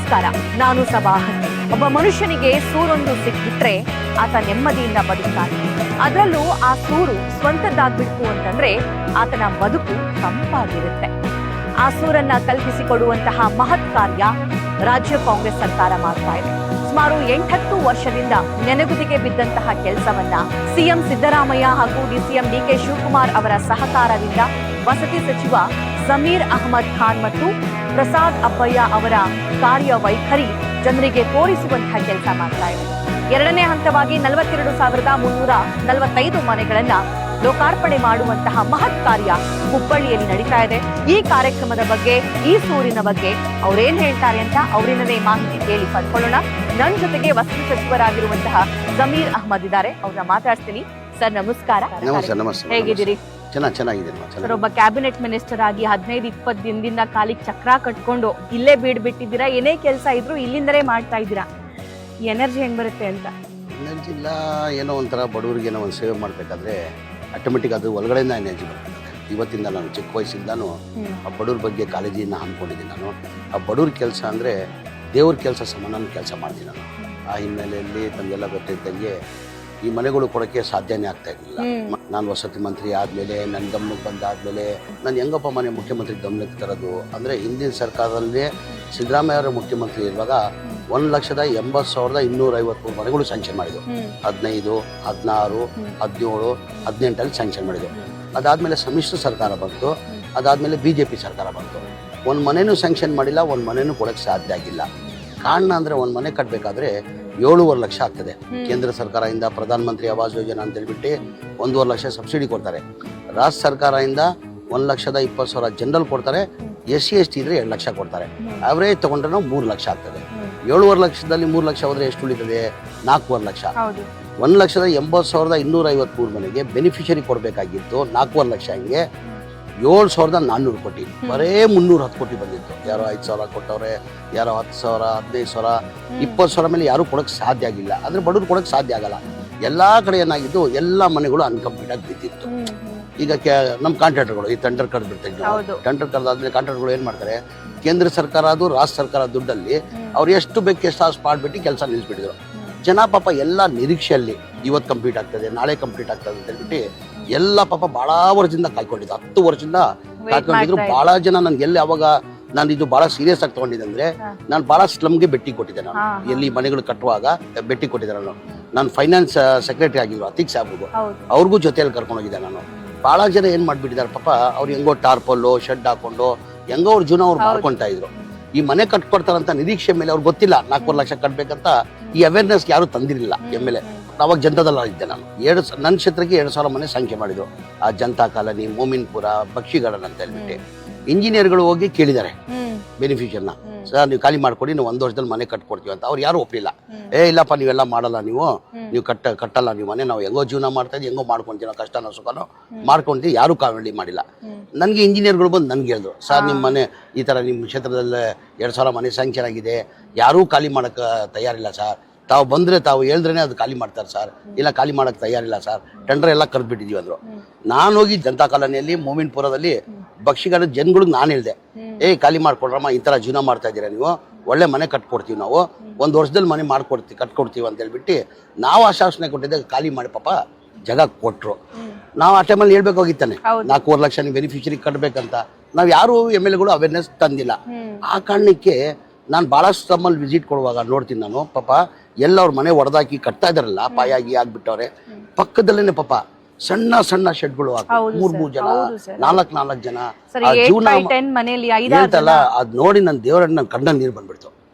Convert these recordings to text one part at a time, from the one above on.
ನಮಸ್ಕಾರ, ನಾನು ಸಭಾಹತಿ. ಒಬ್ಬ ಮನುಷ್ಯನಿಗೆ ಸೂರೊಂದು ಸಿಕ್ಬಿಟ್ರೆ ಆತ ನೆಮ್ಮದಿಯಿಂದ ಬದುಕ್ತಾನೆ. ಅದರಲ್ಲೂ ಆ ಸೂರು ಸ್ವಂತದ್ದಾಗ್ಬಿಡ್ತು ಅಂತಂದ್ರೆ ಆತನ ಬದುಕು ತಂಪಾಗಿರುತ್ತೆ. ಆ ಸೂರನ್ನ ಕಲ್ಪಿಸಿಕೊಡುವಂತಹ ಮಹತ್ ಕಾರ್ಯ ರಾಜ್ಯ ಕಾಂಗ್ರೆಸ್ ಸರ್ಕಾರ ಮಾಡ್ತಾ ಇದೆ. ಸುಮಾರು 8-10 ವರ್ಷದಿಂದ ನೆನೆಗುದಿಗೆ ಬಿದ್ದಂತಹ ಕೆಲಸವನ್ನ ಸಿಎಂ ಸಿದ್ದರಾಮಯ್ಯ ಹಾಗೂ ಡಿಸಿಎಂ ಡಿಕೆ ಶಿವಕುಮಾರ್ ಅವರ ಸಹಕಾರದಿಂದ ವಸತಿ ಸಚಿವ ಜಮೀರ್ ಅಹಮದ್ ಖಾನ್ ಮತ್ತು ಪ್ರಸಾದ್ ಅಬ್ಬಯ್ಯ ಅವರ ಕಾರ್ಯವೈಖರಿ ಜನರಿಗೆ ತೋರಿಸುವಂತಹ ಕೆಲಸ ಮಾಡ್ತಾ ಇದೆ. ಎರಡನೇ ಹಂತವಾಗಿ 42,345 ಮನೆಗಳನ್ನ ಲೋಕಾರ್ಪಣೆ ಮಾಡುವಂತಹ ಮಹತ್ ಕಾರ್ಯ ಹುಬ್ಬಳ್ಳಿಯಲ್ಲಿ ನಡೀತಾ ಇದೆ. ಈ ಕಾರ್ಯಕ್ರಮದ ಬಗ್ಗೆ, ಈ ಸೂರಿನ ಬಗ್ಗೆ ಅವ್ರೇನ್ ಹೇಳ್ತಾರೆ ಅಂತ ಅವರಿಂದಲೇ ಮಾಹಿತಿ ಕೇಳಿ ಪಡ್ಕೊಳ್ಳೋಣ. ನನ್ನ ಜೊತೆಗೆ ವಸತಿ ಸಚಿವರಾಗಿರುವಂತಹ ಜಮೀರ್ ಅಹಮದ್ ಇದ್ದಾರೆ, ಅವ್ರನ್ನ ಮಾತಾಡ್ತೀನಿ. ಸರ್ ನಮಸ್ಕಾರ. ಹೇಗಿದ್ದೀರಿ? ಚೆನ್ನಾಗಿದೆ ಸರ್, ಒಬ್ಬ ಕ್ಯಾಬಿನೆಟ್ ಮಿನಿಸ್ಟರ್ ಆಗಿ 15-20 ದಿನದಿಂದ ಕಾಲಿಗೆ ಚಕ್ರ ಕಟ್ಕೊಂಡು ಇಲ್ಲೇ ಬಿಟ್ಟಿದ್ದೀರಾ. ಏನೇ ಕೆಲಸ ಇದ್ರು ಇಲ್ಲಿಂದಲೇ ಮಾಡ್ತಾ ಇದ್ದೀರಾ. ಎನರ್ಜಿ ಹೆಂಗ್ ಬರುತ್ತೆ ಅಂತ? ಎನರ್ಜಿ ಇಲ್ಲ, ಏನೋ ಒಂಥರ ಬಡವರಿಗೆ ಏನೋ ಒಂದು ಸೇವೆ ಮಾಡಬೇಕಾದ್ರೆ ಆಟೋಮೆಟಿಕ್ ಅದು ಒಳಗಡೆಯಿಂದ ಎನರ್ಜಿ ಬರ್ತದೆ. ಇವತ್ತಿಂದ ನಾನು ಚಿಕ್ಕ ವಯಸ್ಸಿಂದಾನು ಆ ಬಡವ್ರ ಬಗ್ಗೆ ಕಾಳಜಿಯನ್ನು ಹಮ್ಮಿಕೊಂಡಿದ್ದೀನಿ. ನಾನು ಆ ಬಡವ್ರ ಕೆಲಸ ಅಂದರೆ ದೇವ್ರ ಕೆಲಸ ಸಮಾನ ಕೆಲಸ ಮಾಡ್ತೀನಿ ನಾನು. ಆ ಹಿನ್ನೆಲೆಯಲ್ಲಿ ತಮಗೆಲ್ಲ ಗೊತ್ತಿದ್ದಂಗೆ ಈ ಮನೆಗಳು ಕೊಡೋಕ್ಕೆ ಸಾಧ್ಯನೇ ಆಗ್ತಾ ಇರಲಿಲ್ಲ. ನಾನು ವಸತಿ ಮಂತ್ರಿ ಆದಮೇಲೆ ನನ್ನ ಗಮನಕ್ಕೆ ಬಂದಾದಮೇಲೆ ನಾನು ಹೆಂಗಪ್ಪ ಮನೆ ಮುಖ್ಯಮಂತ್ರಿ ಗಮನಕ್ಕೆ ತರೋದು ಅಂದರೆ, ಹಿಂದಿನ ಸರ್ಕಾರದಲ್ಲೇ ಸಿದ್ದರಾಮಯ್ಯ ಅವರ ಮುಖ್ಯಮಂತ್ರಿ ಇರುವಾಗ 1,80,253 ಮನೆಗಳು ಸ್ಯಾಂಕ್ಷನ್ ಮಾಡಿದ್ರು. 15, 16, 17, 18 ಸ್ಯಾಂಕ್ಷನ್ ಮಾಡಿದ್ರು. ಅದಾದಮೇಲೆ ಸಮ್ಮಿಶ್ರ ಸರ್ಕಾರ ಬಂತು. ಅದಾದಮೇಲೆ BJP ಸರ್ಕಾರ ಬಂತು. ಒಂದು ಮನೆಯೂ ಸ್ಯಾಂಕ್ಷನ್ ಮಾಡಿಲ್ಲ, ಒಂದು ಮನೆಯೂ ಕೊಡೋಕ್ಕೆ ಸಾಧ್ಯ ಆಗಿಲ್ಲ. ಕಾರಣ ಅಂದರೆ ಒಂದು ಮನೆ ಕಟ್ಟಬೇಕಾದ್ರೆ 7.5 ಲಕ್ಷ ಆಗ್ತದೆ. ಕೇಂದ್ರ ಸರ್ಕಾರದಿಂದ ಪ್ರಧಾನ ಮಂತ್ರಿ ಆವಾಸ್ ಯೋಜನಾ ಅಂತ ಹೇಳ್ಬಿಟ್ಟು 1.5 ಲಕ್ಷ ಸಬ್ಸಿಡಿ ಕೊಡ್ತಾರೆ. ರಾಜ್ಯ ಸರ್ಕಾರದಿಂದ 1,20,000 ಜನರಲ್ ಕೊಡ್ತಾರೆ. SC ST ಇದ್ರೆ 2 ಲಕ್ಷ ಕೊಡ್ತಾರೆ. ಆವ್ರೇಜ್ ತಗೊಂಡ್ರೆ ನಾವು 3 ಲಕ್ಷ ಆಗ್ತದೆ. 7.5 ಲಕ್ಷದಲ್ಲಿ 3 ಲಕ್ಷ ಹೋದ್ರೆ ಎಷ್ಟು ಉಳಿತದೆ? 4.5 ಲಕ್ಷ. 1,80,253 ಮನೆಗೆ ಬೆನಿಫಿಷರಿ ಕೊಡಬೇಕಾಗಿತ್ತು 4.5 ಲಕ್ಷ. ಹಂಗೆ 7,400 ಕೋಟಿ, ಬರೇ 310 ಕೋಟಿ ಬಂದಿತ್ತು. ಯಾರೋ 5,000 ಕೊಟ್ಟವ್ರೆ, ಯಾರೋ 10,000, 15,000, 20,000 ಮೇಲೆ ಯಾರು ಕೊಡೋಕ್ಕೆ ಸಾಧ್ಯ ಆಗಿಲ್ಲ. ಅಂದರೆ ಬಡವ್ರು ಕೊಡೋಕ್ಕೆ ಸಾಧ್ಯ ಆಗಲ್ಲ. ಎಲ್ಲ ಕಡೆ ಏನಾಗಿದ್ದು, ಎಲ್ಲ ಮನೆಗಳು ಅನ್ಕಂಪ್ಲೀಟ್ ಆಗಿ ಬಿದ್ದಿತ್ತು. ಈಗ ನಮ್ಮ ಕಾಂಟ್ರಾಕ್ಟರ್ಗಳು ಈ ಟೆಂಡರ್ ಕರೆದು ಬಿಡ್ತಾರೆ. ಟೆಂಡರ್ ಕರೆದಾದ್ಮೇಲೆ ಕಾಂಟ್ರಾಕ್ಟರ್ಗಳು ಏನು ಮಾಡ್ತಾರೆ, ಕೇಂದ್ರ ಸರ್ಕಾರ ಅದು ರಾಜ್ಯ ಸರ್ಕಾರ ದುಡ್ಡಲ್ಲಿ ಅವ್ರು ಎಷ್ಟು ಬೇಕೆಷ್ಟು ಆ ಸ್ಪಾಟ್ ಬಿಟ್ಟು ಕೆಲಸ ನಿಲ್ಲಿಸ್ಬಿಟ್ಟಿದ್ರು. ಜನ ಪಾಪ ಎಲ್ಲ ನಿರೀಕ್ಷೆಯಲ್ಲಿ ಇವತ್ತು ಕಂಪ್ಲೀಟ್ ಆಗ್ತದೆ, ನಾಳೆ ಕಂಪ್ಲೀಟ್ ಆಗ್ತದೆ ಅಂತ ಹೇಳ್ಬಿಟ್ಟು ಎಲ್ಲ ಪಾಪ ಭಾಳ ವರ್ಷದಿಂದ ಕಾಯ್ಕೊಂಡಿದ್ದು. 10 ವರ್ಷದಿಂದ ಕಾಯ್ಕೊಂಡಿದ್ರು. ಭಾಳ ಜನ ನನ್ಗೆ ಎಲ್ಲಿ ಅವಾಗ ನಾನು ಇದು ಭಾಳ ಸೀರಿಯಸ್ ಆಗಿ ತಗೊಂಡಿದ್ದೆ ಅಂದರೆ, ನಾನು ಭಾಳ ಸ್ಲಮ್ಗೆ ಭೇಟಿ ಕೊಟ್ಟಿದ್ದೆ. ನಾನು ಎಲ್ಲಿ ಮನೆಗಳು ಕಟ್ಟುವಾಗ ಭೇಟಿ ಕೊಟ್ಟಿದ್ದೆ. ನಾನು ಫೈನಾನ್ಸ್ ಸೆಕ್ರೆಟರಿ ಆಗಿದ್ರು ಅತೀಕ್ ಸಾಹೇಬ್ಗೂ, ಅವ್ರಿಗೂ ಜೊತೆಯಲ್ಲಿ ಕರ್ಕೊಂಡು ಹೋಗಿದ್ದೆ ನಾನು. ಭಾಳ ಜನ ಏನು ಮಾಡಿಬಿಟ್ಟಿದ್ದಾರೆ ಪಾಪ, ಅವ್ರು ಹೆಂಗೋ ಟಾರ್ಪಲ್ಲು ಶೆಡ್ ಹಾಕೊಂಡು ಹೆಂಗೋ ಅವ್ರ ಜೀವನ ಅವ್ರು ಮಾಡ್ಕೊಳ್ತಾ ಇದ್ರು. ಈ ಮನೆ ಕಟ್ಕೊಡ್ತಾರಂತ ನಿರೀಕ್ಷೆ ಮೇಲೆ ಅವ್ರಿಗೆ ಗೊತ್ತಿಲ್ಲ 4.5 ಲಕ್ಷ ಕಟ್ಬೇಕಂತ ಈ ಅವೇರ್ನೆಸ್ ಯಾರು ತಂದಿರಲಿಲ್ಲ. MLA ಅವಾಗ ಜನತಾದಲ್ಲ ಇದ್ದೆ ನಾನು. ನನ್ನ ಕ್ಷೇತ್ರಕ್ಕೆ 2,000 ಮನೆ ಸಂಖ್ಯೆ ಮಾಡಿದ್ರು. ಆ ಜನತಾ ಕಾಲನಿ, ಮೋಮಿನ್ಪುರ, ಬಕ್ಷಿ ಗಾರ್ಡನ್ ಅಂತ ಹೇಳ್ಬಿಟ್ಟು ಇಂಜಿನಿಯರ್ಗಳು ಹೋಗಿ ಕೇಳಿದ್ದಾರೆ ಬೆನಿಫಿಷಿಯರ್ನ, ಸರ್ ನೀವು ಖಾಲಿ ಮಾಡ್ಕೊಡಿ, ನಾವು 1 ವರ್ಷದಲ್ಲಿ ಮನೆ ಕಟ್ಕೊಡ್ತೀವಿ ಅಂತ. ಅವ್ರು ಯಾರು ಒಪ್ಪಲಿಲ್ಲ. ಇಲ್ಲಪ್ಪ ನೀವೆಲ್ಲ ಮಾಡಲ್ಲ, ನೀವು ಕಟ್ಟಲ್ಲ ನೀವು ಮನೆ, ನಾವು ಹೆಂಗೋ ಜೀವನ ಮಾಡ್ತಾ ಇದ್ದೀವಿ, ಹೆಂಗೋ ಮಾಡ್ಕೊತೀವಿ, ನಾವು ಕಷ್ಟನೋ ಸುಖನೋ ಮಾಡ್ಕೊತೀವಿ, ಯಾರೂ ಕಾವಲಿ ಮಾಡಿಲ್ಲ. ನನಗೆ ಇಂಜಿನಿಯರ್ಗಳು ಬಂದು ನನಗೆ ಹೇಳಿದ್ರು, ಸರ್ ನಿಮ್ಮ ಮನೆ ಈ ಥರ ನಿಮ್ಮ ಕ್ಷೇತ್ರದಲ್ಲಿ 2,000 ಮನೆ ಸ್ಯಾಂಕ್ಷನ್ ಆಗಿದೆ, ಯಾರೂ ಖಾಲಿ ಮಾಡೋಕ್ಕೆ ತಯಾರಿಲ್ಲ ಸರ್, ತಾವು ಬಂದರೆ ತಾವು ಹೇಳಿದ್ರೇ ಅದು ಖಾಲಿ ಮಾಡ್ತಾರೆ ಸರ್, ಇಲ್ಲ ಖಾಲಿ ಮಾಡೋಕ್ಕೆ ತಯಾರಿಲ್ಲ ಸರ್, ಟೆಂಡರ್ ಎಲ್ಲ ಕರೆದ್ಬಿಟ್ಟಿದ್ದೀವಿ ಅಂದರು. ನಾನು ಹೋಗಿ ಜನತಾ ಕಾಲೋನಿಯಲ್ಲಿ ಮೋಮಿನ್ಪುರದಲ್ಲಿ ಬಕ್ಷಿಗಾರ ಜನಗಳಿಗೆ ನಾನು ಹೇಳಿದೆ, ಖಾಲಿ ಮಾಡ್ಕೊಡ್ರಮ್ಮ, ಈ ಥರ ಜೀವನ ಮಾಡ್ತಾ ಇದ್ದೀರಾ ನೀವು, ಒಳ್ಳೆ ಮನೆ ಕಟ್ಕೊಡ್ತೀವಿ ನಾವು, 1 ವರ್ಷದಲ್ಲಿ ಮನೆ ಕಟ್ಕೊಡ್ತೀವಿ ಅಂತ ಹೇಳ್ಬಿಟ್ಟು ನಾವು ಆಶ್ವಾಸನೆ ಕೊಟ್ಟಿದ್ದೆ. ಖಾಲಿ ಮಾಡಿ ಪಾಪ ಜಾಗ ಕೊಟ್ಟರು. ನಾವು ಆ ಟೈಮಲ್ಲಿ ಹೇಳ್ಬೇಕಾಗಿತ್ತಾನೆ 4.5 ಲಕ್ಷ ನೀವು ಬೆನಿಫಿಷರಿ ಕಟ್ಟಬೇಕಂತ. ನಾವು ಯಾರು MLAಗಳು ಅವೇರ್ನೆಸ್ ತಂದಿಲ್ಲ. ಆ ಕಾರಣಕ್ಕೆ ನಾನು ಭಾಳಷ್ಟು ತಮ್ಮಲ್ಲಿ ವಿಸಿಟ್ ಕೊಡುವಾಗ ನೋಡ್ತೀನಿ ನಾನು, ಪಾಪ ಎಲ್ಲ ಅವ್ರ ಮನೆ ಹೊಡೆದಾಕಿ ಕಟ್ತಾ ಇದಾರಲ್ಲ, ಪಾಯಾಗಿ ಆಗ್ಬಿಟ್ಟವ್ರೆ. ಪಕ್ಕದಲ್ಲೇನೆ ಪಾಪ ಸಣ್ಣ ಸಣ್ಣ ಶೆಡ್ಗಳು 3 ಜನ 4 ಜನ ಜೀವನ ಹೇಳ್ತಲ್ಲ. ಅದು ನೋಡಿ ನನ್ನ ದೇವರನ್ನ ನನ್ನ ಕಣ್ಣಲ್ಲಿ ನೀರು ಬಂದ್ಬಿಡ್ತು.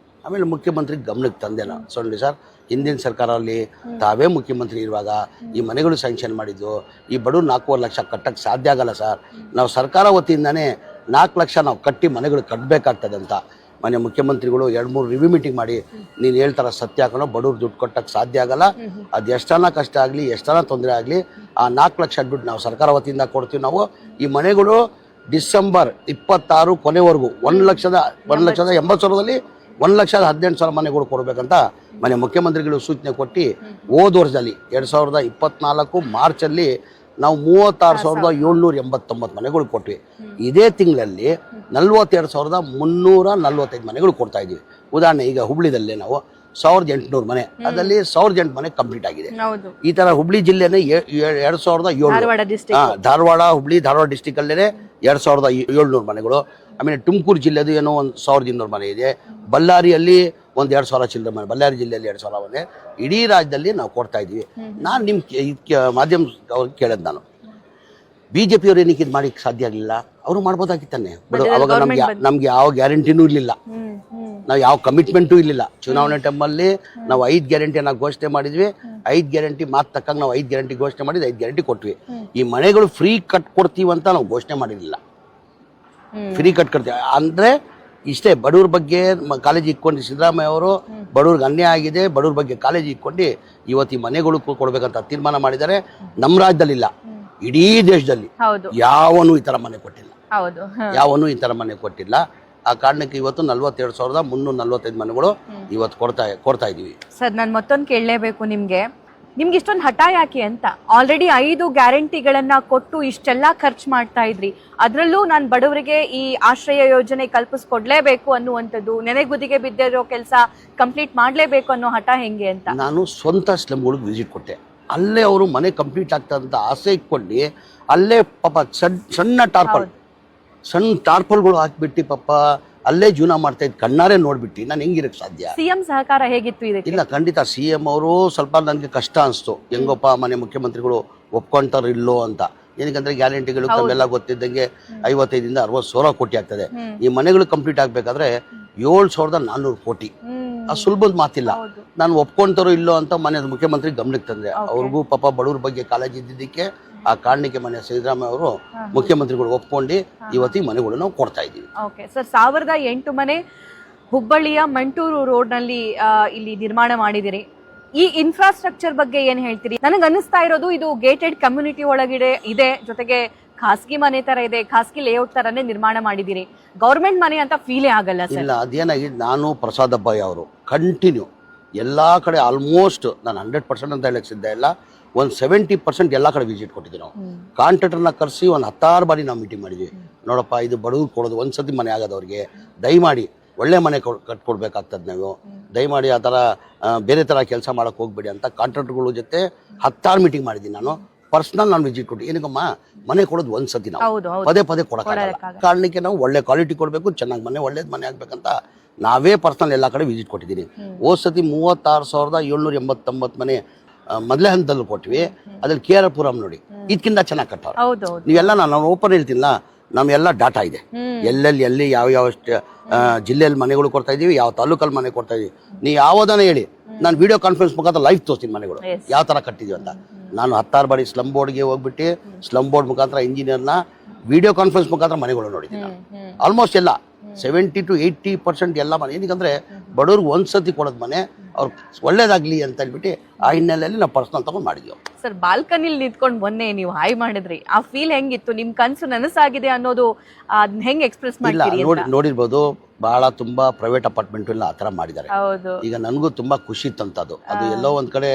ಆಮೇಲೆ ಮುಖ್ಯಮಂತ್ರಿ ಗಮನಕ್ಕೆ ತಂದೆ ನಾನು, ಸೊನ್ನೆ ಸರ್ ಹಿಂದಿನ ಸರ್ಕಾರದಲ್ಲಿ ತಾವೇ ಮುಖ್ಯಮಂತ್ರಿ ಇರುವಾಗ ಈ ಮನೆಗಳು ಸ್ಯಾಂಕ್ಷನ್ ಮಾಡಿದ್ದು, ಈ ಬಡವ್ರು 4.5 ಲಕ್ಷ ಕಟ್ಟಕ್ಕೆ ಸಾಧ್ಯ ಆಗಲ್ಲ ಸರ್, ನಾವು ಸರ್ಕಾರ ವತಿಯಿಂದಾನೇ 4 ಲಕ್ಷ ನಾವು ಕಟ್ಟಿ ಮನೆಗಳು ಕಟ್ಟಬೇಕಾಗ್ತದೆ ಅಂತ ಮನೆ ಮುಖ್ಯಮಂತ್ರಿಗಳು 2-3 ರಿವ್ಯೂ ಮೀಟಿಂಗ್ ಮಾಡಿ, ನೀನು ಹೇಳ್ತಾರ ಸತ್ಯ ಹಾಕೋಣ, ಬಡವ್ರು ದುಡ್ಡು ಕೊಟ್ಟಕ್ಕೆ ಸಾಧ್ಯ ಆಗಲ್ಲ, ಅದು ಎಷ್ಟನ ಕಷ್ಟ ಆಗಲಿ ಎಷ್ಟನ ತೊಂದರೆ ಆಗಲಿ ಆ 4 ಲಕ್ಷ ದುಡ್ಡು ನಾವು ಸರ್ಕಾರ ವತಿಯಿಂದ ಕೊಡ್ತೀವಿ. ನಾವು ಈ ಮನೆಗಳು ಡಿಸೆಂಬರ್ 26 ಕೊನೆವರೆಗೂ 1,80,000ದಲ್ಲಿ 1,18,000 ಮನೆಗಳು ಕೊಡಬೇಕಂತ ಮನೆ ಮುಖ್ಯಮಂತ್ರಿಗಳು ಸೂಚನೆ ಕೊಟ್ಟು, ಹೋದ ವರ್ಷದಲ್ಲಿ 2024 ಮಾರ್ಚಲ್ಲಿ ನಾವು 36,789 ಮನೆಗಳು ಕೊಟ್ವಿ. ಇದೇ ತಿಂಗಳಲ್ಲಿ 42,345 ಮನೆಗಳು ಕೊಡ್ತಾ ಇದ್ದೀವಿ. ಉದಾಹರಣೆ ಈಗ ಹುಬ್ಳಿದಲ್ಲೇ ನಾವು 1800 ಮನೆ, ಅದರಲ್ಲಿ 1800 ಮನೆ ಕಂಪ್ಲೀಟ್ ಆಗಿದೆ. ಹೌದು. ಈ ತರ ಹುಬ್ಳಿ ಜಿಲ್ಲೆನೇ 2700 ಧಾರವಾಡ ಡಿಸ್ಟ್ರಿಕ್ಟ್. ಧಾರವಾಡ ಧಾರವಾಡ ಡಿಸ್ಟಿಕ್ ಅಲ್ಲೇ 2700 ಮನೆಗಳು. ಆಮೇಲೆ ತುಮಕೂರು ಜಿಲ್ಲೆದು ಏನೋ 1200 ಮನೆ ಇದೆ. ಬಳ್ಳಾರಿಯಲ್ಲಿ 2000 ಚಿಲ್ಲರೆ ಮನೆ, ಬಳ್ಳಾರಿ ಜಿಲ್ಲೆಯಲ್ಲಿ 2000 ಮನೆ. ಇಡೀ ರಾಜ್ಯದಲ್ಲಿ ನಾವು ಕೊಡ್ತಾ ಇದೀವಿ. ನಾನು ನಿಮ್ ಮಾಧ್ಯಮ ಅವ್ರಿಗೆ ಕೇಳದ್, ನಾನು ಬಿಜೆಪಿ ಅವ್ರು ಏನಕ್ಕೆ ಇದು ಮಾಡಿಕ್ ಸಾಧ್ಯ ಆಗಲಿಲ್ಲ? ಅವರು ಮಾಡ್ಬೋದಾಗಿತ್ತಾನೆ. ಅವಾಗ ನಮ್ಗೆ ಯಾವ ಗ್ಯಾರಂಟಿನೂ ಇರ್ಲಿಲ್ಲ, ನಾವು ಯಾವ ಕಮಿಟ್ಮೆಂಟು ಇರಲಿಲ್ಲ. ಚುನಾವಣೆ ಟೈಮಲ್ಲಿ ನಾವು 5 ಗ್ಯಾರಂಟಿಯನ್ನ ಘೋಷಣೆ ಮಾಡಿದ್ವಿ. 5 ಗ್ಯಾರಂಟಿ ಮಾತು ತಕ್ಕಂಗೆ ನಾವು 5 ಗ್ಯಾರಂಟಿ ಘೋಷಣೆ ಮಾಡಿದ್ವಿ, 5 ಗ್ಯಾರಂಟಿ ಕೊಟ್ವಿ. ಈ ಮನೆಗಳು ಫ್ರೀ ಕಟ್ ಕೊಡ್ತೀವಿ ಅಂತ ನಾವು ಘೋಷಣೆ ಮಾಡಿರಲಿಲ್ಲ. ಫ್ರೀ ಕಟ್ ಕೊಡ್ತೀವಿ ಅಂದ್ರೆ ಇಷ್ಟೇ. ಬಡವ್ರ ಬಗ್ಗೆ ಕಾಳಜಿ ಇಟ್ಕೊಂಡು ಸಿದ್ದರಾಮಯ್ಯ ಅವರು ಬಡವ್ರಿಗೆ ಅನ್ಯಾಯ ಆಗಿದೆ, ಬಡವ್ರ ಬಗ್ಗೆ ಕಾಳಜಿ ಇಟ್ಕೊಂಡು ಇವತ್ತು ಈ ಮನೆಗಳು ಕೊಡ್ಬೇಕಂತ ತೀರ್ಮಾನ ಮಾಡಿದ್ದಾರೆ. ನಮ್ಮ ರಾಜ್ಯದಲ್ಲಿಲ್ಲ, ಇಡೀ ದೇಶದಲ್ಲಿ ಯಾವನು ಈ ತರ ಮನೆ ಕೊಟ್ಟಿಲ್ಲ. ಯಾವನು ಈ ತರ ಮನೆ ಕೊಟ್ಟಿಲ್ಲ. ಆ ಕಾರಣಕ್ಕೆ ಇವತ್ತು 42,345 ಮನೆಗಳು ಇವತ್ತು ಕೊಡ್ತಾ ಇದೀವಿ. ಸರ್, ನಾನು ಮತ್ತೊಂದು ಕೇಳಲೇಬೇಕು ನಿಮ್ಗೆ ಇಷ್ಟೊಂದು ಹಠ ಯಾಕೆ ಅಂತ? ಆಲ್ರೆಡಿ 5 ಗ್ಯಾರಂಟಿಗಳನ್ನ ಕೊಟ್ಟು ಇಷ್ಟೆಲ್ಲ ಖರ್ಚು ಮಾಡ್ತಾ ಇದ್ರಿ, ಅದರಲ್ಲೂ ನಾನು ಬಡವರಿಗೆ ಈ ಆಶ್ರಯ ಯೋಜನೆ ಕಲ್ಪಿಸ್ಕೊಡ್ಲೇಬೇಕು ಅನ್ನುವಂಥದ್ದು, ನೆನೆಗುದಿಗೆ ಬಿದ್ದಿರೋ ಕೆಲಸ ಕಂಪ್ಲೀಟ್ ಮಾಡ್ಲೇಬೇಕು ಅನ್ನೋ ಹಠ ಹೆಂಗೆ ಅಂತ? ನಾನು ಸ್ವಂತ ಸ್ಲಮ್ಗಳಿಗೆ ವಿಸಿಟ್ ಕೊಟ್ಟೆ. ಅಲ್ಲೇ ಅವರು ಮನೆ ಕಂಪ್ಲೀಟ್ ಆಗ್ತದಂತ ಆಸೆ ಇಟ್ಕೊಂಡು ಅಲ್ಲೇ ಪಾಪ ಸಣ್ಣ ಟಾರ್ಪಲ್ಗಳು ಹಾಕ್ಬಿಟ್ಟು ಪಾಪ ಅಲ್ಲೇ ಜೀವನ ಮಾಡ್ತಾ ಇದ್ ಕಣ್ಣಾರೆ ನೋಡ್ಬಿಟ್ಟು ನಾನು ಹೆಂಗಿರಕ್ ಸಾಧ್ಯ? ಸಿಎಂ ಸಹಕಾರ ಹೇಗಿತ್ತು ಇದಕ್ಕೆ? ಇಲ್ಲ, ಖಂಡಿತ ಸಿಎಂ ಅವರು ಸ್ವಲ್ಪ ನನಗೆ ಕಷ್ಟ ಅನಿಸ್ತು. ಹೆಂಗಪ್ಪ ಮನೆ ಮುಖ್ಯಮಂತ್ರಿಗಳು ಒಪ್ಕೊಂತಾರ ಇಲ್ಲೋ ಅಂತ. ಏನಕ್ಕಂದ್ರೆ ಗ್ಯಾರಂಟಿಗಳು ತಮ್ಮೆಲ್ಲ ಗೊತ್ತಿದ್ದಂಗೆ 55 60 ಸಾವಿರ ಕೋಟಿ ಆಗ್ತದೆ. ಈ ಮನೆಗಳು ಕಂಪ್ಲೀಟ್ ಆಗ್ಬೇಕಾದ್ರೆ 7,400 ಕೋಟಿ. ಆ ಸುಲಭದ ಮಾತಿಲ್ಲ. ನಾನು ಒಪ್ಕೊಂತಾರೋ ಇಲ್ಲೋ ಅಂತ ಮನೆ ಮುಖ್ಯಮಂತ್ರಿ ಗಮನಕ್ಕೆ ತಂದೆ. ಅವ್ರಿಗೂ ಪಾಪ ಬಡವ್ರ ಬಗ್ಗೆ ಕಾಳಜಿ ಇದ್ದಿದ್ದಕ್ಕೆ ಆ ಕಾರಣಕ್ಕೆ ಮನೆ ಸಿದ್ದರಾಮಯ್ಯ ಅವರು ಮುಖ್ಯಮಂತ್ರಿಗಳು ಒಪ್ಕೊಂಡು ಇವತ್ತು ಈ ಮನೆಗಳು ನಾವು ಕೊಡ್ತಾ ಇದ್ದೀವಿ. ಓಕೆ ಸರ್, 1008 ಮನೆ ಹುಬ್ಬಳ್ಳಿಯ ಮಂಟೂರು ರೋಡ್ ನಲ್ಲಿ ಇಲ್ಲಿ ನಿರ್ಮಾಣ ಮಾಡಿದಿರಿ. ಈ ಇನ್ಫ್ರಾಸ್ಟ್ರಕ್ಚರ್ ಬಗ್ಗೆ ಏನ್ ಹೇಳ್ತೀರಿ? ನನಗೆ ಅನಿಸ್ತಾ ಇರೋದು ಇದು ಗೇಟೆಡ್ ಕಮ್ಯುನಿಟಿ ಒಳಗಡೆ ಇದೆ, ಜೊತೆಗೆ ಖಾಸಗಿ ಮನೆ ತರ ಇದೆ, ಖಾಸಗಿ ಲೇಔಟ್ ತರನೇ ನಿರ್ಮಾಣ ಮಾಡಿದಿರಿ. ಗೌರ್ಮೆಂಟ್ ಮನೆ ಅಂತ ಫೀಲೇ ಆಗಲ್ಲ ಸರ್. ಇಲ್ಲ, ಅದೇನಾಗಿದೆ, ನಾನು ಪ್ರಸಾದ್ ಅಬ್ಬಾಯಿ ಅವರು ಕಂಟಿನ್ಯೂ ಎಲ್ಲಾ ಕಡೆ ಆಲ್ಮೋಸ್ಟ್ ನಾನು 100% ಅಂತ ಹೇಳಕ್ ಸಿದ್ಧ ಇಲ್ಲ, ಒಂದು 70% ಎಲ್ಲ ಕಡೆ ವಿಸಿಟ್ ಕೊಟ್ಟಿದ್ದೀವಿ. ನಾವು ಕಾಂಟ್ರಾಕ್ಟರ್ನ ಕರೆಸಿ ಒಂದು 10 ಬಾರಿ ನಾವು ಮೀಟಿಂಗ್ ಮಾಡಿದ್ವಿ. ನೋಡಪ್ಪ, ಇದು ಬಡವ್ರು ಕೊಡೋದು ಒಂದ್ಸತಿ ಮನೆ ಆಗೋದವ್ರಿಗೆ ದಯಮಾಡಿ ಒಳ್ಳೆ ಮನೆ ಕಟ್ಕೊಡ್ಬೇಕಾಗ್ತದೆ. ನೀವು ದಯಮಾಡಿ ಆ ಥರ ಬೇರೆ ಥರ ಕೆಲಸ ಮಾಡೋಕೆ ಹೋಗ್ಬೇಡಿ ಅಂತ ಕಾಂಟ್ರಾಕ್ಟರ್ಗಳ ಜೊತೆ 10 ಮೀಟಿಂಗ್ ಮಾಡಿದ್ದೀನಿ. ನಾನು ಪರ್ಸನಲ್ ನಾನು ವಿಸಿಟ್ ಕೊಟ್ಟು, ಏನಕ್ಕಮ್ಮ ಮನೆ ಕೊಡೋದು ಒಂದ್ಸತಿ ನಾವು ಪದೇ ಕೊಡೋಕ್ಕಾಗಲ್ಲ. ಕಾರಣಕ್ಕೆ ನಾವು ಒಳ್ಳೆ ಕ್ವಾಲಿಟಿ ಕೊಡಬೇಕು, ಚೆನ್ನಾಗಿ ಮನೆ ಒಳ್ಳೇದು ಮನೆ ಆಗ್ಬೇಕಂತ ನಾವೇ ಪರ್ಸನಲ್ ಎಲ್ಲ ಕಡೆ ವಿಸಿಟ್ ಕೊಟ್ಟಿದ್ದೀನಿ. ಹೋದ ಸತಿ 36,789 ಮನೆ ಮೊದಲೇ ಹಂತದಲ್ಲಿ ಕೊಟ್ವಿ. ಅದ್ರಲ್ಲಿ KR ಪುರಂ ನೋಡಿ, ಇದಕ್ಕಿಂತ ಚೆನ್ನಾಗಿ ಕಟ್ಟವ್ರು. ನೀವೆಲ್ಲ ನಾನು ಓಪನ್ ಹೇಳ್ತೀನಿಲ್ಲ, ನಮ್ಮೆಲ್ಲ ಡಾಟಾ ಇದೆ. ಎಲ್ಲಿ ಯಾವ ಜಿಲ್ಲೆಯಲ್ಲಿ ಮನೆಗಳು ಕೊಡ್ತಾ ಇದೀವಿ, ಯಾವ ತಾಲೂಕಲ್ಲಿ ಮನೆ ಕೊಡ್ತಾ ಇದೀವಿ. ನೀವು ಯಾವುದನ್ನ ಹೇಳಿ, ನಾನು ವಿಡಿಯೋ ಕಾನ್ಫರೆನ್ಸ್ ಮುಖಾಂತರ ಲೈವ್ ತೋರಿಸ್ತೀನಿ ಮನೆಗಳು ಯಾವ ತರ ಕಟ್ಟಿದೀವಿ ಅಂತ. ನಾನು 10 ಬಾರಿ ಸ್ಲಮ್ ಬೋರ್ಡ್ಗೆ ಹೋಗ್ಬಿಟ್ಟು ಸ್ಲಮ್ ಬೋರ್ಡ್ ಮುಖಾಂತರ ಇಂಜಿನಿಯರ್ನ ವಿಡಿಯೋ ಕಾನ್ಫರೆನ್ಸ್ ಮುಖಾಂತರ ಮನೆಗಳು ನೋಡಿದ್ದೀನಿ. ಆಲ್ಮೋಸ್ಟ್ ಎಲ್ಲ 70 to 80% ಎಲ್ಲ ಮನೆ. ಏನಕ್ಕಂದ್ರೆ ಬಡವ್ರಿಗೆ ಒಂದ್ಸತಿ ಕೊಡೋದು ಮನೆ ಅವ್ರಿಗೆ ಒಳ್ಳೇದಾಗ್ಲಿ ಅಂತ ಹೇಳ್ಬಿಟ್ಟು ಆ ಹಿನ್ನೆಲೆಯಲ್ಲಿ ನಾವು ಪರ್ಸನಲ್ ತಗೊಂಡು ಮಾಡಿದ್ವಿ. ಸರ್, ಬಾಲ್ಕನಿಲಿ ನಿಂತ್ಕೊಂಡು ಮೊನ್ನೆ ನೀವು ಹಾಯ್ ಮಾಡಿದ್ರಿ, ಆ ಫೀಲ್ ಹೆಂಗಿತ್ತು? ನಿಮ್ ಕನ್ಸು ನನಸಾಗಿದೆ ಅನ್ನೋದು ಹೆಂಗ್ ಎಕ್ಸ್ಪ್ರೆಸ್ ಮಾಡ್ತೀರಿ? ನೋಡಿರ್ಬೋದು, ಬಹಳ ತುಂಬಾ ಪ್ರೈವೇಟ್ ಅಪಾರ್ಟ್ಮೆಂಟ್ ಎಲ್ಲ ಆತರ ಮಾಡಿದ್ದಾರೆ. ಈಗ ನನಗೂ ತುಂಬಾ ಖುಷಿ ಇತ್ತಂತದು. ಅದು ಎಲ್ಲೋ ಒಂದ್ ಕಡೆ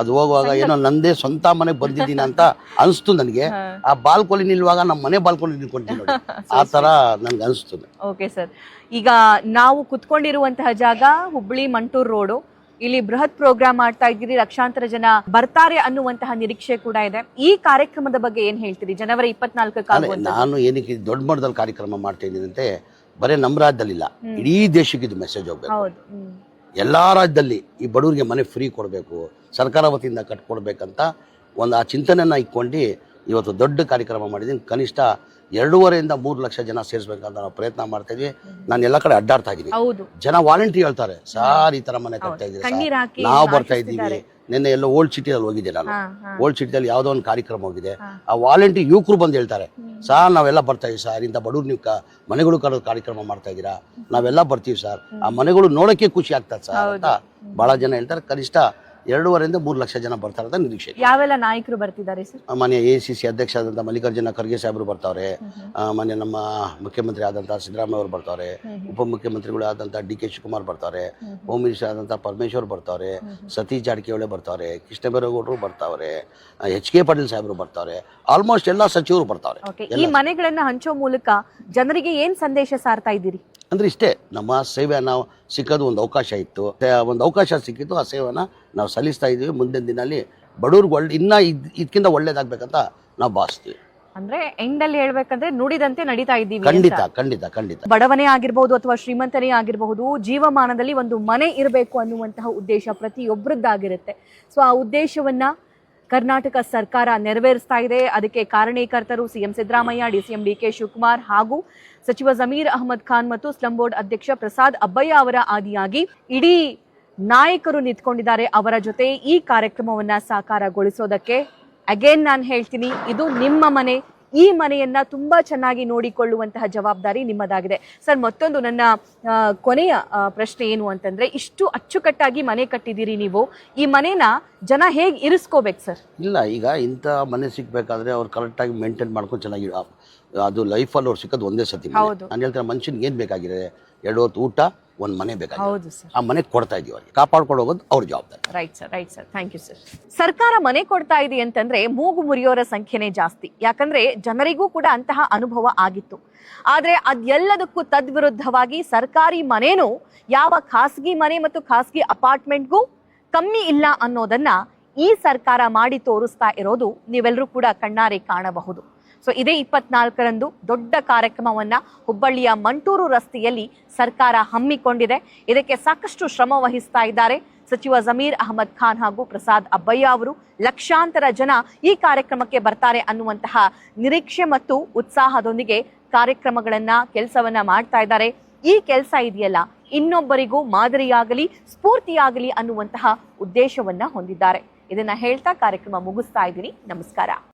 ಅದು ಹೋಗುವಾಗ ಏನೋ ನಂದೇ ಸ್ವಂತ ಮನೆಗೆ ಬಂದಿದ್ದೀನಿ ಅಂತ ಅನಿಸ್ತು ನನಗೆ. ಆ ಬಾಲ್ಕೋನಿ ನಿಲ್ವಾಗ ನಮ್ಮ ಮನೆ ಬಾಲ್ಕೋನಿ ನಿಲ್ಕೊಂತೀನಿ ನೋಡಿ, ಆ ತರ ನನ್ಗೆ ಅನಿಸ್ತು. ಓಕೆ ಸರ್, ಈಗ ನಾವು ಕುತ್ಕೊಂಡಿರುವಂತಹ ಜಾಗ ಹುಬ್ಬಳ್ಳಿ ಮಂಟೂರ್ ರೋಡು. ಇಲ್ಲಿ ಬೃಹತ್ ಪ್ರೋಗ್ರಾಮ್ ಮಾಡ್ತಾ ಇದ್ದೀರಿ, ಲಕ್ಷಾಂತರ ಜನ ಬರ್ತಾರೆ ಅನ್ನುವಂತಹ ನಿರೀಕ್ಷೆ ಕೂಡ ಇದೆ. ಈ ಕಾರ್ಯಕ್ರಮದ ಬಗ್ಗೆ ಏನ್ ಹೇಳ್ತೀರಿ? ಜನವರಿ 24ಕ್ಕೆ ನಾನು ಏನಕ್ಕೆ ದೊಡ್ಡ ಮಟ್ಟದಲ್ಲಿ ಕಾರ್ಯಕ್ರಮ ಮಾಡ್ತಾ ಇದ್ದೀನಿ ಅಂದ್ರೆ, ಬರೀ ನಮ್ಮ ರಾಜ್ಯದಲ್ಲಿಲ್ಲ, ಇಡೀ ದೇಶಕ್ಕೆ ಇದು ಮೆಸೇಜ್ ಹೋಗ್ಬೇಕು. ಎಲ್ಲಾ ರಾಜ್ಯದಲ್ಲಿ ಈ ಬಡವರಿಗೆ ಮನೆ ಫ್ರೀ ಕೊಡಬೇಕು, ಸರ್ಕಾರ ವತಿಯಿಂದ ಕಟ್ಕೊಡ್ಬೇಕಂತ ಒಂದು ಆ ಚಿಂತನೆಯನ್ನ ಇಟ್ಕೊಂಡು ಇವತ್ತು ದೊಡ್ಡ ಕಾರ್ಯಕ್ರಮ ಮಾಡಿದ್ದೀನಿ. ಕನಿಷ್ಠ 2.5 3 ಲಕ್ಷ ಜನ ಸೇರಿಸ್ಬೇಕಂತ ನಾವು ಪ್ರಯತ್ನ ಮಾಡ್ತಾ ಇದ್ವಿ. ನಾನು ಎಲ್ಲ ಕಡೆ ಅಡ್ಡಾಡ್ತಾ ಇದ್ದೀನಿ. ಜನ ವಾಲಂಟ್ರಿ ಹೇಳ್ತಾರೆ, ಸಾರ್ ಈ ತರ ಮನೆ ಕಟ್ತಾ ಇದ್ದೀವಿ, ನಾವು ಬರ್ತಾ ಇದ್ದೀವಿ. ನಿನ್ನೆ ಎಲ್ಲೋ ಓಲ್ಡ್ ಸಿಟಿಯಲ್ಲಿ ಹೋಗಿದ್ದೆ ನಾನು. ಓಲ್ಡ್ ಸಿಟಿಯಲ್ಲಿ ಯಾವುದೋ ಒಂದು ಕಾರ್ಯಕ್ರಮ ಹೋಗಿದೆ. ಆ ವಾಲಂಟ್ರಿ ಯುವಕರು ಬಂದು ಹೇಳ್ತಾರೆ, ಸಾರ್ ನಾವೆಲ್ಲ ಬರ್ತಾ ಇದೀವಿ ಸರ್, ಇಂಥ ಬಡವ್ರು ನೀವು ಮನೆಗಳು ಕರೋದು ಕಾರ್ಯಕ್ರಮ ಮಾಡ್ತಾ ಇದ್ದೀರಾ, ನಾವೆಲ್ಲ ಬರ್ತೀವಿ ಸರ್, ಆ ಮನೆಗಳು ನೋಡೋಕೆ ಖುಷಿ ಆಗ್ತದೆ ಸರ್ ಅಂತ ಬಹಳ ಜನ ಹೇಳ್ತಾರೆ. ಕನಿಷ್ಠ 2.5 3 ಲಕ್ಷ ಜನ ಬರ್ತಾರೆ ಅಂತ ನಿರೀಕ್ಷೆ. ಯಾವೆಲ್ಲ ನಾಯಕರು ಬರ್ತಿದ್ದಾರೆ ಸರ್? ಮನೆ ACC ಅಧ್ಯಕ್ಷ ಆದಂತ ಮಲ್ಲಿಕಾರ್ಜುನ ಖರ್ಗೆ ಸಾಹೇಬರು ಬರ್ತಾವ್ರೆ. ಮನೆ ನಮ್ಮ ಮುಖ್ಯಮಂತ್ರಿ ಆದಂತ ಸಿದ್ದರಾಮಯ್ಯ ಅವರು ಬರ್ತಾವ್ರೆ. ಉಪಮುಖ್ಯಮಂತ್ರಿಗಳು ಆದಂತ DK ಶಿವಕುಮಾರ್ ಬರ್ತಾವ್ರೆ. ಹೋಮ್ ಮಿನಿಸ್ಟರ್ ಆದಂತ ಪರಮೇಶ್ವರ್ ಬರ್ತಾವ್ರೆ. ಸತೀಶ್ ಜಾರಕಿಹೊಳಿ ಬರ್ತಾವ್ರೆ. ಕೃಷ್ಣಬೈರೇಗೌಡರು ಬರ್ತಾವ್ರೆ. HK ಪಾಟೀಲ್ ಸಾಹೇಬರು ಬರ್ತಾವ್ರೆ. ಆಲ್ಮೋಸ್ಟ್ ಎಲ್ಲಾ ಸಚಿವರು ಬರ್ತಾವ್ರೆ. ಈ ಮನೆಗಳನ್ನ ಹಂಚೋ ಮೂಲಕ ಜನರಿಗೆ ಏನ್ ಸಂದೇಶ ಸಾರ್ತಾ ಇದ್ದೀರಿ? ಅಂದರೆ ಇಷ್ಟೇ, ನಮ್ಮ ಸೇವೆ ನಾವು ಸಿಕ್ಕೋದು ಒಂದು ಅವಕಾಶ ಇತ್ತು, ಒಂದು ಅವಕಾಶ ಸಿಕ್ಕಿತ್ತು, ಆ ಸೇವೆನ ನಾವು ಸಲ್ಲಿಸ್ತಾ ಇದ್ದೀವಿ. ಮುಂದಿನ ದಿನಲ್ಲಿ ಬಡವ್ರಿಗೆ ಇನ್ನೂ ಇದಕ್ಕಿಂತ ಒಳ್ಳೇದಾಗಬೇಕಂತ ನಾವು ಭಾವಿಸ್ತೀವಿ. ಅಂದ್ರೆ ಎಂಡಲ್ಲಿ ಹೇಳ್ಬೇಕಂದ್ರೆ ನುಡಿದಂತೆ ನಡೀತಾ ಇದ್ದೀವಿ. ಖಂಡಿತ ಖಂಡಿತ ಖಂಡಿತ. ಬಡವನೇ ಆಗಿರ್ಬಹುದು ಅಥವಾ ಶ್ರೀಮಂತನೇ ಆಗಿರಬಹುದು, ಜೀವಮಾನದಲ್ಲಿ ಒಂದು ಮನೆ ಇರಬೇಕು ಅನ್ನುವಂತಹ ಉದ್ದೇಶ ಪ್ರತಿಯೊಬ್ಬರದ್ದಾಗಿರುತ್ತೆ. ಸೊ ಆ ಉದ್ದೇಶವನ್ನ ಕರ್ನಾಟಕ ಸರ್ಕಾರ ನೆರವೇರಿಸ್ತಾ ಇದೆ. ಅದಕ್ಕೆ ಕಾರಣೀಕರ್ತರು ಸಿಎಂ ಸಿದ್ದರಾಮಯ್ಯ, ಡಿಸಿಎಂ ಡಿಕೆ ಶಿವಕುಮಾರ್ ಹಾಗೂ ಸಚಿವ ಜಮೀರ್ ಅಹಮದ್ ಖಾನ್ ಮತ್ತು ಸ್ಲಂ ಬೋರ್ಡ್ ಅಧ್ಯಕ್ಷ ಪ್ರಸಾದ್ ಅಬ್ಬಯ್ಯ ಅವರ ಆದಿಯಾಗಿ ಇಡೀ ನಾಯಕರು ನಿಂತ್ಕೊಂಡಿದ್ದಾರೆ ಅವರ ಜೊತೆ ಈ ಕಾರ್ಯಕ್ರಮವನ್ನ ಸಾಕಾರಗೊಳಿಸೋದಕ್ಕೆ. ಅಗೇನ್ ನಾನು ಹೇಳ್ತೀನಿ, ಇದು ನಿಮ್ಮ ಮನೆ. ಈ ಮನೆಯನ್ನ ತುಂಬಾ ಚೆನ್ನಾಗಿ ನೋಡಿಕೊಳ್ಳುವಂತಹ ಜವಾಬ್ದಾರಿ ನಿಮ್ಮದಾಗಿದೆ. ಸರ್, ಮತ್ತೊಂದು ನನ್ನ ಕೊನೆಯ ಪ್ರಶ್ನೆ ಏನು ಅಂತಂದ್ರೆ, ಇಷ್ಟು ಅಚ್ಚುಕಟ್ಟಾಗಿ ಮನೆ ಕಟ್ಟಿದ್ದೀರಿ ನೀವು, ಈ ಮನೆನ ಜನ ಹೇಗೆ ಇರಿಸ್ಕೋಬೇಕು ಸರ್? ಇಲ್ಲ, ಈಗ ಇಂಥ ಮನೆ ಸಿಗ್ಬೇಕಾದ್ರೆ ಅವ್ರು ಕರೆಕ್ಟಾಗಿ ಮೇಂಟೈನ್ ಮಾಡ್ಕೊಂಡು ಚೆನ್ನಾಗಿ, ಅದು ಲೈಫಲ್ಲಿ ಅವ್ರು ಸಿಕ್ಕೋದು ಒಂದೇ ಸತಿ. ನಾನು ಹೇಳ್ತಾರೆ, ಮನುಷ್ಯನಿಗೆ ಏನು ಬೇಕಾಗಿದೆ, 2 ಹೊತ್ತು ಊಟ, ಒಂದು ಮನೆ ಬೇಕಾಗಿದೆ. ಆ ಮನೆ ಕೊಡ್ತಾ ಇದೀವಿ, ಅವ್ರಿಗೆ ಕಾಪಾಡ್ಕೊಂಡು ಹೋಗೋದು ಅವ್ರ ಜವಾಬ್ದಾರಿ. Right sir. Thank you sir. ಸರ್ಕಾರ ಮನೆ ಕೊಡ್ತಾ ಇದೆ ಅಂತಂದ್ರೆ ಮೂಗು ಮುರಿಯೋರ ಸಂಖ್ಯೆನೇ ಜಾಸ್ತಿ. ಯಾಕಂದ್ರೆ ಜನರಿಗೂ ಕೂಡ ಅಂತಹ ಅನುಭವ ಆಗಿತ್ತು. ಆದ್ರೆ ಅದೆಲ್ಲದಕ್ಕೂ ತದ್ವಿರುದ್ಧವಾಗಿ ಸರ್ಕಾರಿ ಮನೇನು ಯಾವ ಖಾಸಗಿ ಮನೆ ಮತ್ತು ಖಾಸಗಿ ಅಪಾರ್ಟ್ಮೆಂಟ್ಗೂ ಕಮ್ಮಿ ಇಲ್ಲ ಅನ್ನೋದನ್ನ ಈ ಸರ್ಕಾರ ಮಾಡಿ ತೋರಿಸ್ತಾ ಇರೋದು ನೀವೆಲ್ಲರೂ ಕೂಡ ಕಣ್ಣಾರೆ ಕಾಣಬಹುದು. ಸೊ ಇದೇ 24ರಂದು ದೊಡ್ಡ ಕಾರ್ಯಕ್ರಮವನ್ನ ಹುಬ್ಬಳ್ಳಿಯ ಮಂಟೂರು ರಸ್ತೆಯಲ್ಲಿ ಸರ್ಕಾರ ಹಮ್ಮಿಕೊಂಡಿದೆ. ಇದಕ್ಕೆ ಸಾಕಷ್ಟು ಶ್ರಮ ವಹಿಸ್ತಾ ಇದ್ದಾರೆ ಸಚಿವ ಜಮೀರ್ ಅಹಮದ್ ಖಾನ್ ಹಾಗೂ ಪ್ರಸಾದ್ ಅಬ್ಬಯ್ಯ ಅವರು. ಲಕ್ಷಾಂತರ ಜನ ಈ ಕಾರ್ಯಕ್ರಮಕ್ಕೆ ಬರ್ತಾರೆ ಅನ್ನುವಂತಹ ನಿರೀಕ್ಷೆ ಮತ್ತು ಉತ್ಸಾಹದೊಂದಿಗೆ ಕಾರ್ಯಕ್ರಮಗಳನ್ನ, ಕೆಲಸವನ್ನ ಮಾಡ್ತಾ ಇದ್ದಾರೆ. ಈ ಕೆಲಸ ಇದೆಯಲ್ಲ, ಇನ್ನೊಬ್ಬರಿಗೂ ಮಾದರಿಯಾಗಲಿ, ಸ್ಫೂರ್ತಿಯಾಗಲಿ ಅನ್ನುವಂತಹ ಉದ್ದೇಶವನ್ನ ಹೊಂದಿದ್ದಾರೆ. ಇದನ್ನ ಹೇಳ್ತಾ ಕಾರ್ಯಕ್ರಮ ಮುಗಿಸ್ತಾ ಇದ್ದೀನಿ. ನಮಸ್ಕಾರ.